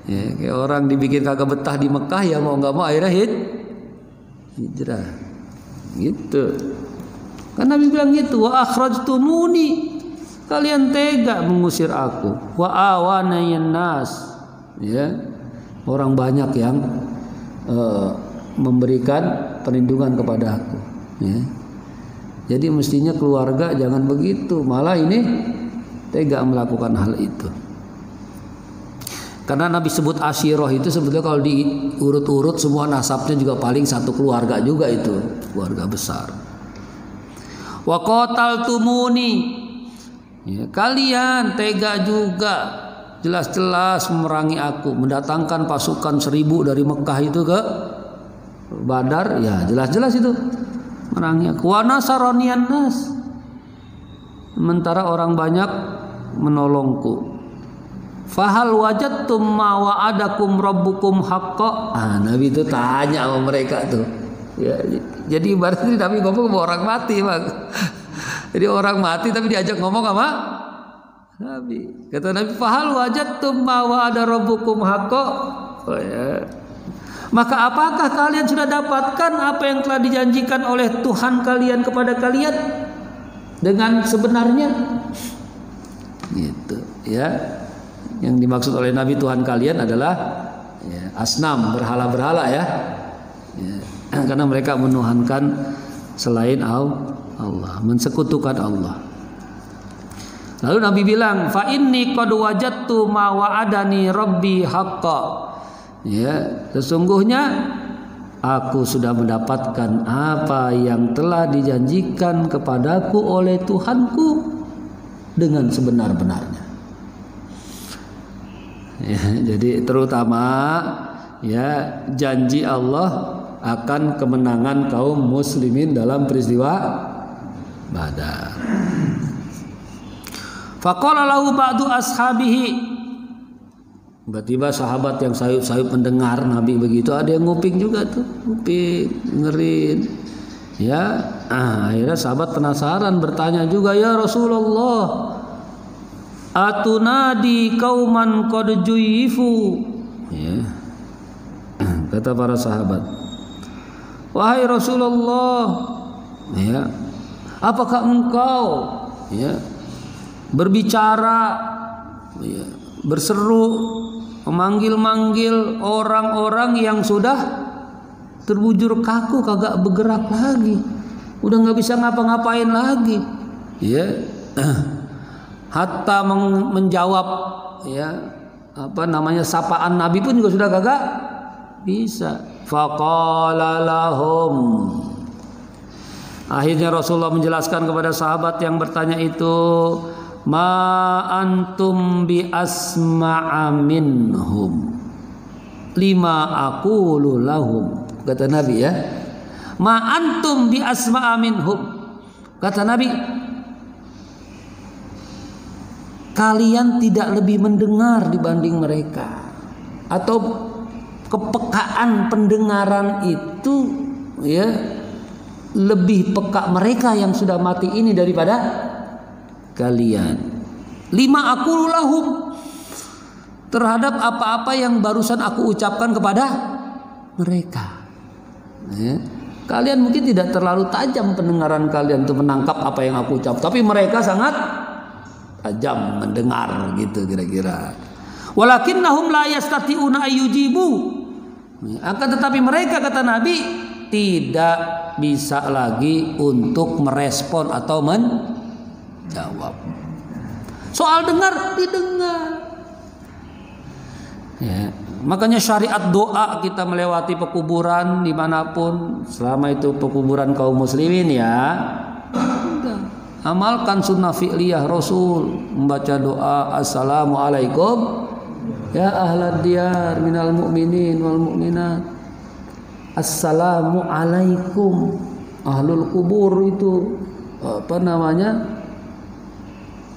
ya, kayak orang dibikin kagak betah di Mekah ya, mau nggak mau akhirnya hijrah gitu. Kan Nabi bilang gitu, wa akhrajtumuni, kalian tega mengusir aku, wa awanayan nas, ya, orang banyak yang memberikan perlindungan kepada aku, ya. Jadi mestinya keluarga jangan begitu, malah ini tega melakukan hal itu. Karena Nabi sebut asyirah itu sebetulnya kalau diurut-urut semua nasabnya juga paling satu keluarga juga, itu keluarga besar. Wa qataltumuni, ya, kalian tega juga jelas-jelas memerangi aku, mendatangkan pasukan 1000 dari Mekah itu ke Badar, ya jelas-jelas itu memerangi aku. Wa nasaraniyan nas, sementara orang banyak menolongku. Fahal wajadtum ma wa'adakum rabbukum haqqa. Nabi itu tanya sama mereka tuh. Ya, jadi berarti Nabi ngomong sama orang mati, Bang. Jadi orang mati tapi diajak ngomong sama Nabi. Kata Nabi, fahal wajadtum ma wa'ada rabbukum haqqa. Oh, ya. Maka apakah kalian sudah dapatkan apa yang telah dijanjikan oleh Tuhan kalian kepada kalian dengan sebenarnya? Gitu, ya. Yang dimaksud oleh Nabi Tuhan kalian adalah, ya, asnam, berhala-berhala, ya. Karena mereka menuhankan selain Allah, mensekutukan Allah. Lalu Nabi bilang, fa inni qad wajadtu ma wa'adani rabbi haqqa. Ya, sesungguhnya aku sudah mendapatkan apa yang telah dijanjikan kepadaku oleh Tuhanku dengan sebenar-benarnya. Ya, jadi terutama, ya, janji Allah akan kemenangan kaum muslimin dalam peristiwa Badar. Faqala lahu ba'du ashabihi, tiba-tiba sahabat yang sayup-sayup mendengar Nabi begitu, ada yang nguping juga tuh, nguping, dengerin. Ya, akhirnya sahabat penasaran bertanya juga, ya Rasulullah, atunadi kauman qad juyifu, ya. Kata para sahabat, wahai Rasulullah, ya, apakah engkau, ya, berbicara, ya, berseru, memanggil-manggil orang-orang yang sudah terbujur kaku, kagak bergerak lagi, udah nggak bisa ngapa-ngapain lagi, ya. Hatta menjawab, ya, apa namanya, sapaan Nabi pun juga sudah kagak bisa. Faqala lahum, akhirnya Rasulullah menjelaskan kepada sahabat yang bertanya itu, ma antum bi asma'a minhum lima aqulu lahum. Kata Nabi, ya, ma antum bi asma'a minhum. Kata Nabi, kalian tidak lebih mendengar dibanding mereka, atau kepekaan pendengaran itu, ya, lebih peka mereka yang sudah mati ini daripada kalian. Lima aqulu lahum, terhadap apa-apa yang barusan aku ucapkan kepada mereka, ya. Kalian mungkin tidak terlalu tajam pendengaran kalian untuk menangkap apa yang aku ucap, tapi mereka sangat tajam mendengar, gitu kira-kira. Walakinnahum la yastati'una ayyujibu, akan tetapi mereka, kata Nabi, tidak bisa lagi untuk merespon atau menjawab. Soal dengar, didengar, ya. Makanya syariat doa kita melewati pekuburan dimanapun, selama itu pekuburan kaum muslimin, ya, amalkan sunnah fi'liyah Rasul, membaca doa assalamualaikum ya ahlad diyar minal mu'minin wal mu'minat, assalamualaikum ahlul kubur, itu apa namanya,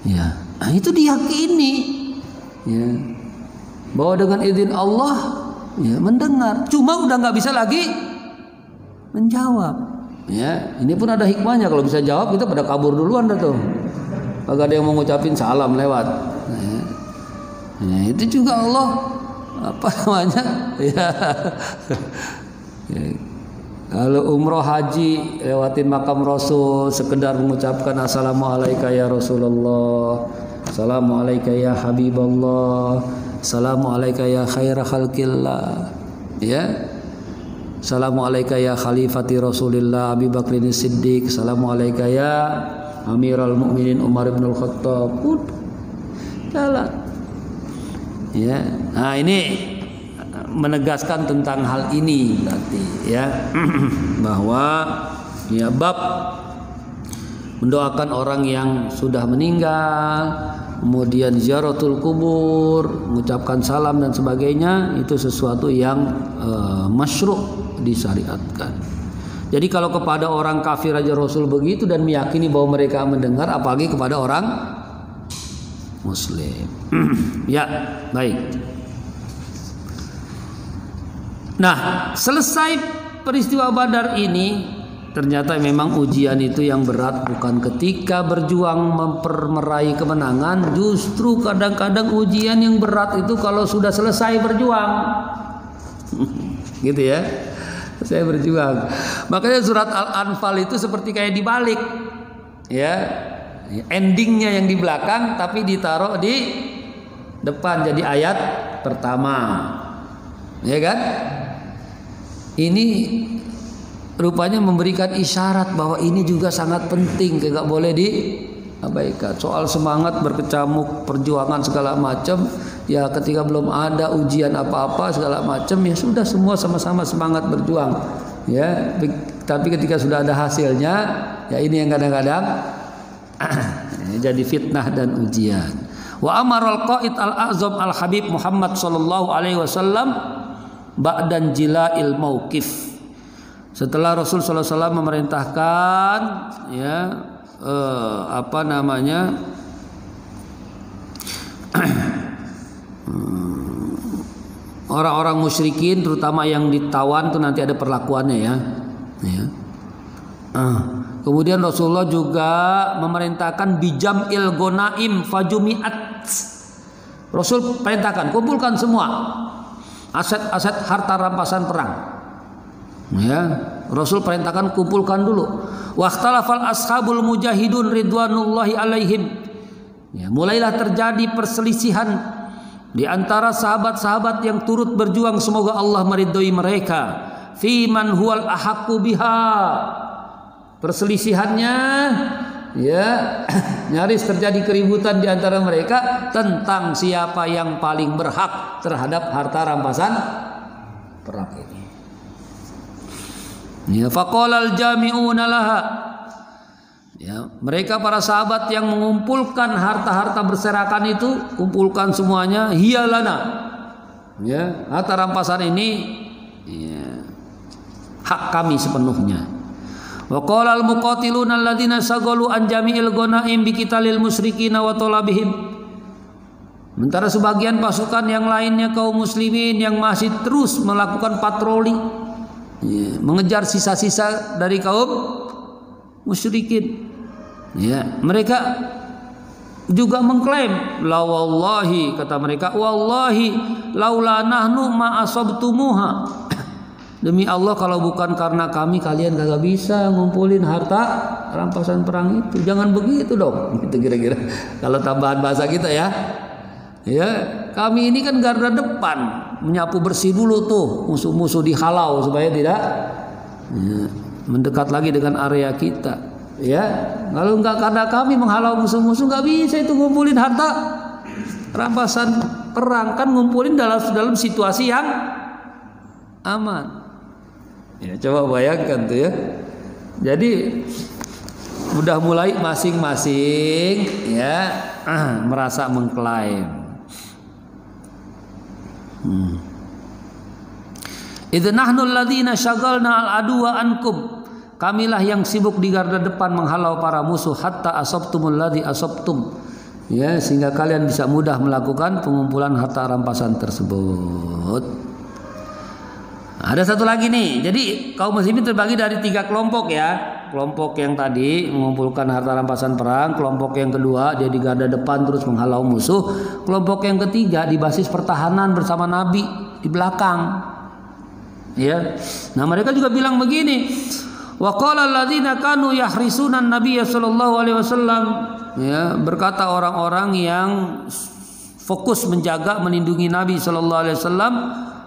ya, itu diyakini, ya, bahwa dengan izin Allah, ya, mendengar, cuma udah nggak bisa lagi menjawab. Ya, ini pun ada hikmahnya, kalau bisa jawab kita pada kabur duluan dah tuh. Kagak ada yang mau ngucapin salam lewat. Nah, itu juga Allah apa namanya? Ya. Kalau umroh haji lewatin makam Rasul, sekedar mengucapkan assalamualaikum ya Rasulullah, assalamualaikum ya Habiballah, assalamualaikum ya khaira khalqillah, ya, assalamualaikum ya khalifati Rasulillah Abi Bakrin Siddiq, assalamualaikum ya Amirul Mukminin Umar bin Al-Khattab, jalan. Ya, nah ini menegaskan tentang hal ini berarti ya bahwa ya bab mendoakan orang yang sudah meninggal, kemudian ziaratul kubur, mengucapkan salam dan sebagainya, itu sesuatu yang masyru' disyariatkan. Jadi kalau kepada orang kafir aja Rasul begitu dan meyakini bahwa mereka mendengar, apalagi kepada orang muslim. Ya, baik. Nah, selesai peristiwa Badar ini, ternyata memang ujian itu yang berat bukan ketika berjuang meraih kemenangan, justru kadang-kadang ujian yang berat itu kalau sudah selesai berjuang. Gitu ya. Saya berjuang. Makanya surat Al-Anfal itu seperti kayak dibalik. Ya. Endingnya yang di belakang tapi ditaruh di depan jadi ayat pertama. Ya kan? Ini rupanya memberikan isyarat bahwa ini juga sangat penting, nggak boleh diabaikan. Soal semangat berkecamuk, perjuangan segala macam, ya ketika belum ada ujian apa-apa segala macam, ya sudah semua sama-sama semangat berjuang. Ya, tapi ketika sudah ada hasilnya, ya ini yang kadang-kadang jadi fitnah dan ujian. Wa amaral qaid al-a'zam al-habib Muhammad sallallahu alaihi wasallam ba'dan jila'il mauqif. Setelah Rasul sallallahu alaihi wasallam memerintahkan ya orang-orang musyrikin terutama yang ditawan tuh nanti ada perlakuannya ya. Kemudian Rasulullah juga memerintahkan bijam'il gonaim fajumi'at. Rasul perintahkan kumpulkan semua aset-aset harta rampasan perang. Ya, Rasul perintahkan kumpulkan dulu. Waqtalafal ashabul mujahidun ridwanullahi alaihim. Ya, mulailah terjadi perselisihan di antara sahabat-sahabat yang turut berjuang, semoga Allah meridhoi mereka. Fi man huwal ahaqqu biha. Perselisihannya ya nyaris terjadi keributan di antara mereka tentang siapa yang paling berhak terhadap harta rampasan perang ini. Ya, faqalal jami'una laha. Ya, mereka para sahabat yang mengumpulkan harta-harta berserakan itu, kumpulkan semuanya, hiyalana. Ya, harta rampasan ini ya, hak kami sepenuhnya. Wa qala al-muqatiluna alladziina shaghalu an jami'il ghanaim bi qitalil musyrikin wa talabihim. Sementara sebagian pasukan yang lainnya kaum muslimin yang masih terus melakukan patroli ya, mengejar sisa-sisa dari kaum musyrikin. Ya, mereka juga mengklaim la wallahi, kata mereka, wallahi laula nahnu ma asabtumuha. Demi Allah kalau bukan karena kami kalian kagak bisa ngumpulin harta rampasan perang itu. Jangan begitu dong. Gitu kira-kira. Kalau tambahan bahasa kita ya. Ya, kami ini kan garda depan, menyapu bersih dulu tuh musuh-musuh dihalau supaya tidak ya, mendekat lagi dengan area kita. Ya, kalau enggak karena kami menghalau musuh-musuh enggak bisa itu ngumpulin harta rampasan perang, kan ngumpulin dalam situasi yang aman. Ya, coba bayangkan tuh ya. Jadi udah mulai masing-masing ya merasa mengklaim. Idz nahnu alladziina syagalna al-aduwa ankum. Kamilah yang sibuk di garda depan menghalau para musuh hatta asabtumul ladzi asabtum. Ya, sehingga kalian bisa mudah melakukan pengumpulan harta rampasan tersebut. Ada satu lagi nih. Jadi kaum muslimin terbagi dari 3 kelompok ya. Kelompok yang tadi mengumpulkan harta rampasan perang, kelompok yang kedua dia di garda depan terus menghalau musuh, kelompok yang ketiga di basis pertahanan bersama Nabi di belakang. Ya. Nah, mereka juga bilang begini. Wa qala alladziina kanu yahrisuna an-nabiyya sallallahu alaihi wasallam. Ya, berkata orang-orang yang fokus menjaga melindungi Nabi sallallahu alaihi wasallam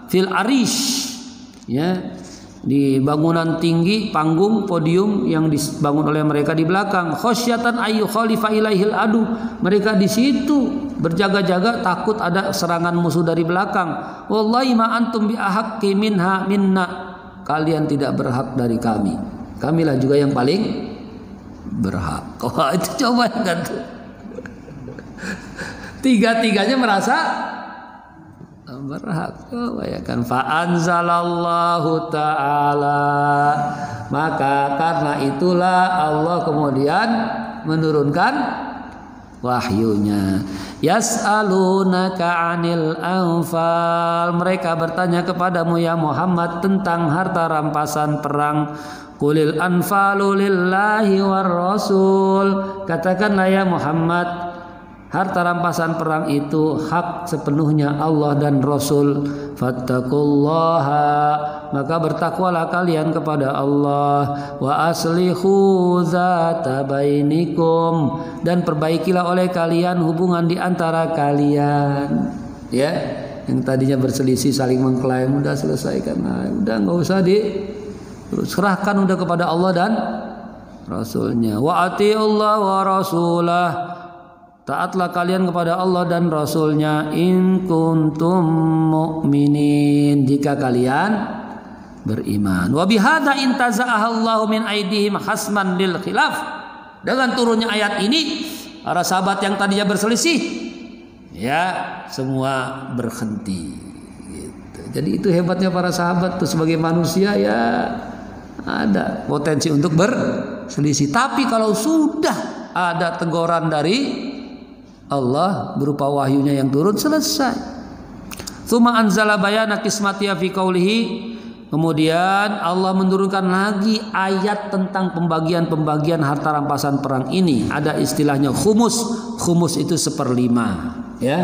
fil arish. Ya, di bangunan tinggi, panggung, podium yang dibangun oleh mereka di belakang. Khosyatan ayu khalifa ilaihil adu. Mereka di situ berjaga-jaga takut ada serangan musuh dari belakang. Wallahi ma antum bi ahaqqi minha minna. Kalian tidak berhak dari kami. Kamilah juga yang paling berhak. Wah, itu coba kan tuh. Tiga-tiganya merasa berhak. Oh, ya kan, fa anzalallahu ta'ala, maka karena itulah Allah kemudian menurunkan wahyunya. Yas'alunaka 'anil anfal, mereka bertanya kepadamu ya Muhammad tentang harta rampasan perang. Qulil anfalu lillahi war rasul, katakanlah ya Muhammad, harta rampasan perang itu hak sepenuhnya Allah dan Rasul. Fattaqullaha, maka bertakwalah kalian kepada Allah. Wa aslihu dzata bainikum, dan perbaikilah oleh kalian hubungan di antara kalian. Ya, yang tadinya berselisih saling mengklaim udah selesaikan, nah, udah nggak usah serahkan udah kepada Allah dan Rasulnya. Wa atiullah wa rasulah, taatlah kalian kepada Allah dan Rasulnya. In kuntum mu'minin, jika kalian beriman. Wa bihadza intaza'ahallahu min aidihim hasman lil khilaf, dengan turunnya ayat ini para sahabat yang tadinya berselisih ya semua berhenti gitu. Jadi itu hebatnya para sahabat tuh, sebagai manusia ya ada potensi untuk berselisih, tapi kalau sudah ada teguran dari Allah berupa wahyunya yang turun, selesai. Tsumma anzala bayana qismatiha fi qoulihi, kemudian Allah menurunkan lagi ayat tentang pembagian harta rampasan perang ini. Ada istilahnya khumus. Khumus itu 1/5, ya.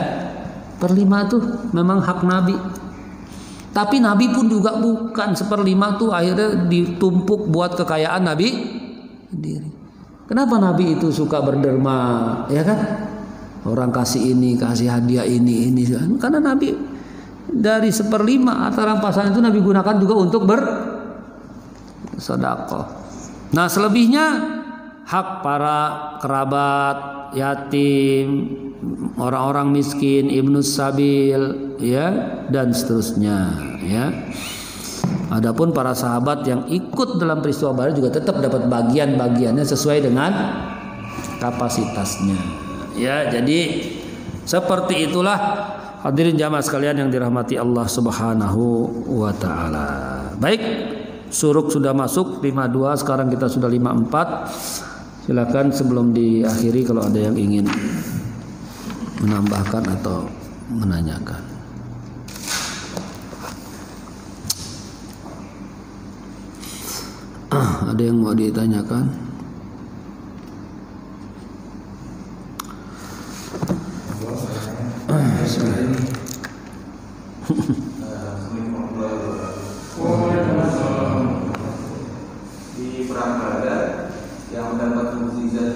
1/5 itu memang hak Nabi. Tapi Nabi pun juga bukan 1/5 tuh akhirnya ditumpuk buat kekayaan Nabi sendiri. Kenapa Nabi itu suka berderma, ya kan? Orang kasih ini, kasih hadiah ini. Karena Nabi dari 1/5 harta rampasan itu Nabi gunakan juga untuk bersedekah. Nah, selebihnya hak para kerabat, yatim, orang-orang miskin, ibnus sabil, ya, dan seterusnya, ya. Adapun para sahabat yang ikut dalam peristiwa Badar juga tetap dapat bagian-bagiannya sesuai dengan kapasitasnya. Ya, jadi seperti itulah hadirin jamaah sekalian yang dirahmati Allah Subhanahu wa taala. Baik, suruk sudah masuk 52, sekarang kita sudah 54. Silakan sebelum diakhiri kalau ada yang ingin menambahkan atau menanyakan. Ada yang mau ditanyakan? Di perang Badar yang mendapat mukjizat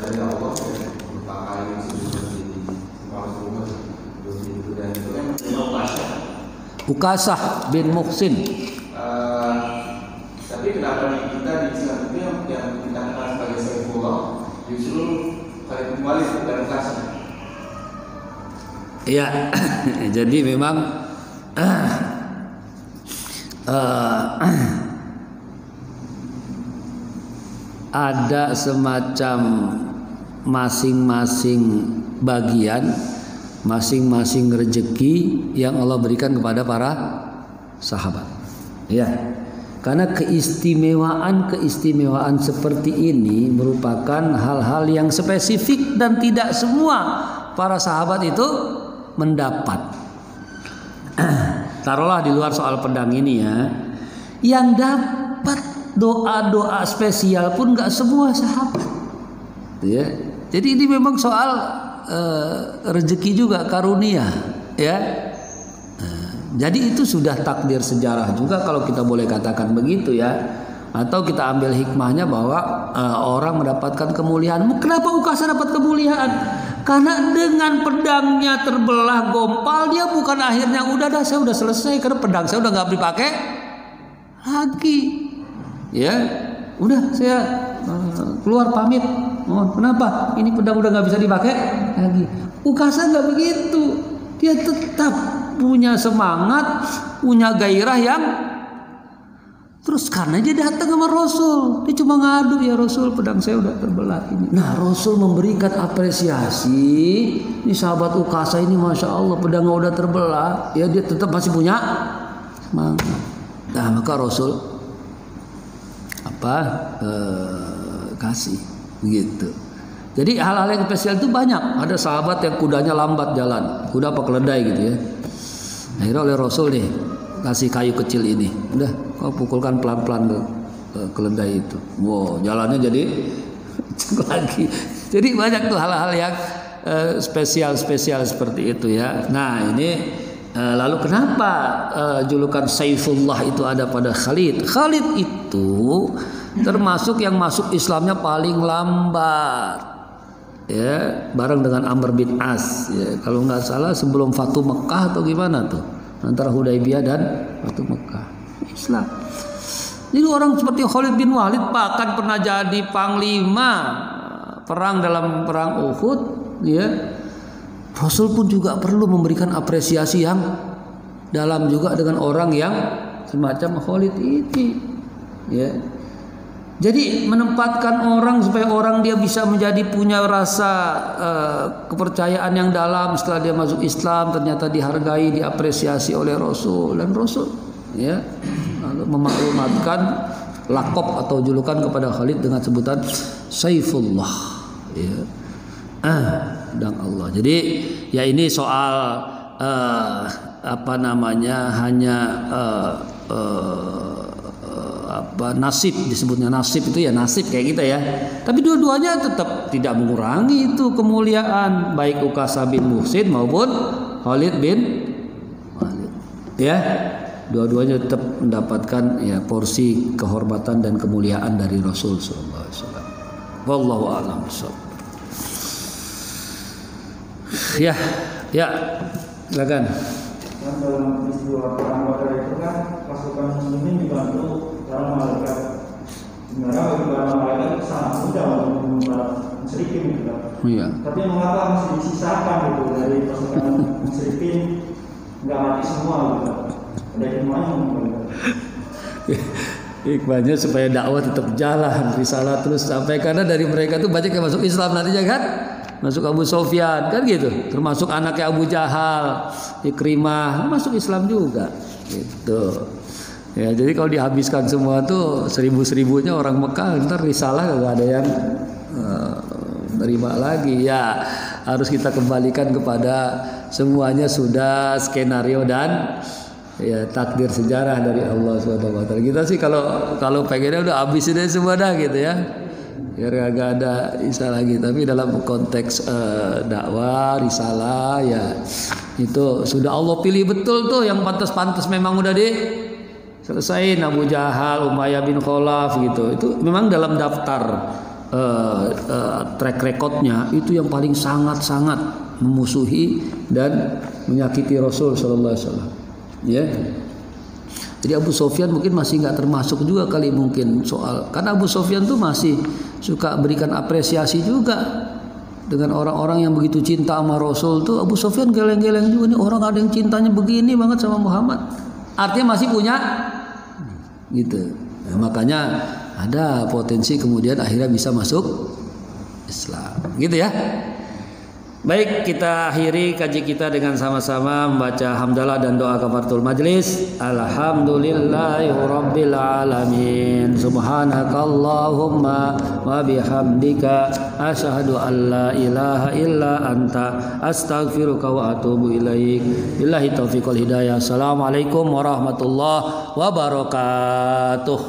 dari Allah berupa kayu seperti itu dan itu kan Ukasah bin Muhsin. Tapi kenapa kita di Islam itu yang kita kenal sebagai Saifullah justru Khalid bin Walid dan Ukasah? Iya, jadi memang ada semacam masing-masing bagian, masing-masing rezeki yang Allah berikan kepada para sahabat. Ya, karena keistimewaan seperti ini merupakan hal-hal yang spesifik dan tidak semua para sahabat itu mendapat. Taruhlah di luar soal pedang ini ya, yang dapat doa-doa spesial pun nggak semua sahabat, ya. Jadi ini memang soal rezeki juga, karunia, ya. Jadi itu sudah takdir sejarah juga kalau kita boleh katakan begitu ya. Atau kita ambil hikmahnya bahwa orang mendapatkan kemuliaan. Kenapa Ukasa dapat kemuliaan? Karena dengan pedangnya terbelah gompal, dia bukan akhirnya udah dah saya udah selesai karena pedang saya udah nggak dipakai lagi. Ya, udah saya keluar pamit. Oh, kenapa? Ini pedang udah nggak bisa dipakai lagi. Ukasa nggak begitu. Dia tetap punya semangat, punya gairah yang terus karena dia datang sama Rasul, dia cuma ngadu, ya Rasul pedang saya udah terbelah ini. Nah Rasul memberikan apresiasi, ini sahabat Ukasa ini masya Allah pedangnya udah terbelah, ya dia tetap masih punya semangat. Nah maka Rasul kasih begitu. Jadi hal-hal yang spesial itu banyak. Ada sahabat yang kudanya lambat jalan, kuda apa keledai gitu ya. Akhirnya oleh Rasul nih kasih kayu kecil ini, udah kau pukulkan pelan-pelan ke keledai itu. Wow, jalannya jadi lagi. Jadi banyak tuh hal-hal yang spesial seperti itu ya. Nah ini lalu kenapa julukan Saifullah itu ada pada Khalid? Khalid itu termasuk yang masuk Islamnya paling lambat. Ya, bareng dengan Amr bin As. Ya, kalau nggak salah sebelum Fatu Mekah atau gimana tuh? Antara Hudaybiyah dan Fatu Mekah. Islam. Jadi orang seperti Khalid bin Walid bahkan pernah jadi panglima perang dalam perang Uhud, ya. Rasul pun juga perlu memberikan apresiasi yang dalam juga dengan orang yang semacam Khalid ini, ya. Jadi menempatkan orang supaya orang dia bisa menjadi punya rasa kepercayaan yang dalam setelah dia masuk Islam, ternyata dihargai, diapresiasi oleh Rasul, dan Rasul ya lalu memaklumatkan lakop atau julukan kepada Khalid dengan sebutan Saifullah, ya. Dan Allah. Jadi ya ini soal hanya nasib, disebutnya nasib itu ya nasib kayak gitu ya. Tapi dua-duanya tetap tidak mengurangi itu kemuliaan, baik Ukasa bin Muhsin maupun Khalid bin Walid. Ya, dua-duanya tetap mendapatkan ya porsi kehormatan dan kemuliaan dari Rasul sallallahu alaihi wasallam. Wallahu a'lam bishawab. Ya, silakan. Kan dalam peristiwa perang Badar itu kan pasukan muslimin dibantu para malaikat. Sebenarnya bagi para malaikat itu sangat mudah untuk membuat musyrikin gitu kan. Iya. Tapi mengapa masih disisakan gitu dari pasukan musyrikin nggak mati semua gitu. Ada hikmahnya mungkin. Hikmahnya supaya dakwah tetap jalan, risalah terus sampai, karena dari mereka tuh banyak yang masuk Islam nantinya kan. Masuk Abu Sofyan kan gitu, termasuk anaknya Abu Jahal, Ikrimah masuk Islam juga gitu. Ya, jadi kalau dihabiskan semua tuh seribu-seribunya orang Mekah, ntar risalah gak ada yang terima lagi. Ya harus kita kembalikan kepada semuanya sudah skenario dan ya takdir sejarah dari Allah SWT. Kita sih kalau pengennya udah habisin aja semua dah gitu ya. Biar agak ada risalah lagi, tapi dalam konteks dakwah risalah ya itu sudah Allah pilih betul tuh yang pantas-pantas, memang udah selesaiin Abu Jahal, Umayyah bin Khalaf gitu. Itu memang dalam daftar track recordnya itu yang paling sangat-sangat memusuhi dan menyakiti Rasul sallallahu alaihi wasallam. Ya. Jadi Abu Sofyan mungkin masih nggak termasuk juga kali mungkin soal, karena Abu Sofyan tuh masih suka berikan apresiasi juga dengan orang-orang yang begitu cinta sama Rasul tuh. Abu Sofyan geleng-geleng juga, nih orang ada yang cintanya begini banget sama Muhammad, artinya masih punya gitu. Nah, makanya ada potensi kemudian akhirnya bisa masuk Islam gitu ya. Baik, kita akhiri kaji kita dengan sama-sama membaca hamdalah dan doa kafaratul majlis. Alhamdulillahirabbil alamin. Subhanakallahumma wa bihamdika asyhadu an la ilaha illa anta astaghfiruka wa atubu ilaik. Billahi taufiq wal hidayah. Assalamualaikum warahmatullahi wabarakatuh.